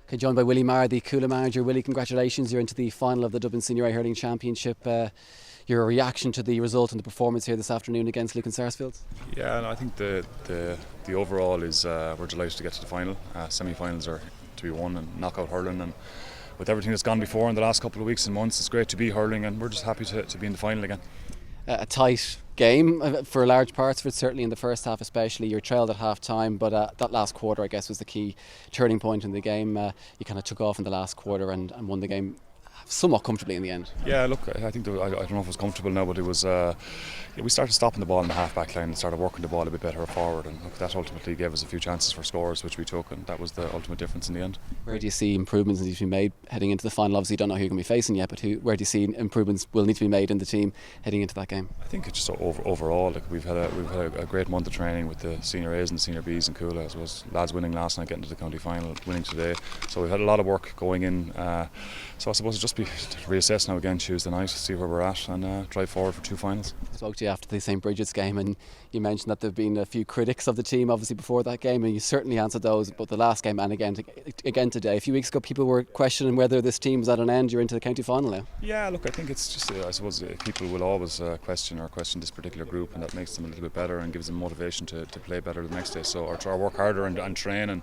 Okay, joined by Willie Maher, the Cuala manager. Willie, congratulations, you're into the final of the Dublin Senior A Hurling Championship. Your reaction to the result and the performance here this afternoon against Lucan Sarsfields? Yeah, no, I think the overall is we're delighted to get to the final. Semi-finals are to be won and knockout hurling, and with everything that's gone before in the last couple of weeks and months, it's great to be hurling, and we're just happy to be in the final again. A tight game for large parts of it, certainly in the first half especially. You were trailed at half time, but that last quarter I guess was the key turning point in the game. You kind of took off in the last quarter and won the game somewhat comfortably in the end. Yeah, look, I think I don't know if it was comfortable now, but it was. We started stopping the ball in the half-back line and started working the ball a bit better forward, and look, that ultimately gave us a few chances for scores, which we took, and that was the ultimate difference in the end. Where do you see improvements that need to be made heading into the final? Obviously, you don't know who you're going to be facing yet, but where do you see improvements will need to be made in the team heading into that game? I think it's just overall, like we've had a great month of training with the senior A's and the senior B's in Cuala, as was lads winning last night, getting to the county final, winning today. So we've had a lot of work going in. So I suppose it'll just be to reassess now again Tuesday night, see where we're at, and drive forward for two finals. I spoke to you after the St Bridget's game, and you mentioned that there have been a few critics of the team obviously before that game, and you certainly answered those. But the last game and again today, a few weeks ago, people were questioning whether this team was at an end. You're into the county final now. Yeah, look, I think it's just I suppose people will always question this particular group, and that makes them a little bit better and gives them motivation to play better the next day. So or try to work harder and train and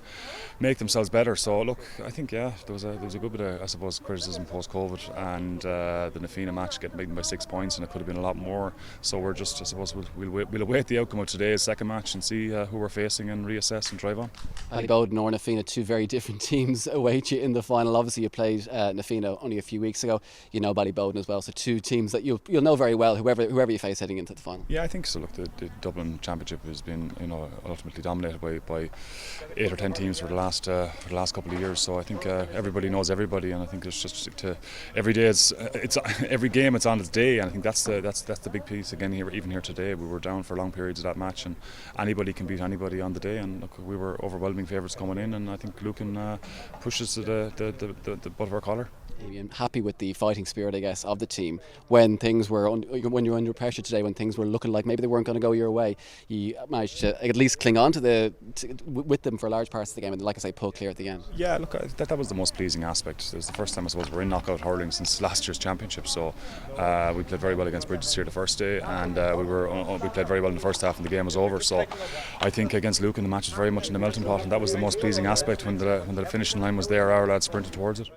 make themselves better. So look, I think there was a good bit of I suppose criticism post COVID, and the Nafina match getting beaten by 6 points, and it could have been a lot more. So we're just I suppose we'll await the outcome of today's second match and see who we're facing and reassess and drive on. Bowden or Nafina, two very different teams await you in the final. Obviously you played Nafina only a few weeks ago. You know Bowden as well, so two teams that you'll know very well whoever you face heading into the final. Yeah, I think so. Look, the Dublin Championship has been ultimately dominated by 8 or 10 teams for the last couple of years. So I think everybody knows everybody, and I think it's just every day it's every game it's on its day, and I think that's the big piece again here. Even here today, we were down for long periods of that match, and anybody can beat anybody on the day. And look, we were overwhelming favourites coming in, and I think Lucan pushes to the butt of our collar. I'm happy with the fighting spirit, I guess, of the team when things were when you were under pressure today, when things were looking like maybe they weren't going to go your way. You managed to at least cling on with them for large parts of the game, and like I say, pull clear at the end. Yeah, look, that was the most pleasing aspect. It was the first time I suppose we're in knockout hurling since last year's championship. So we played very well against Bridges here the first day, and we played very well in the first half, and the game was over. So I think against Lucan the match was very much in the melting pot, and that was the most pleasing aspect when the finishing line was there. Our lads sprinted towards it.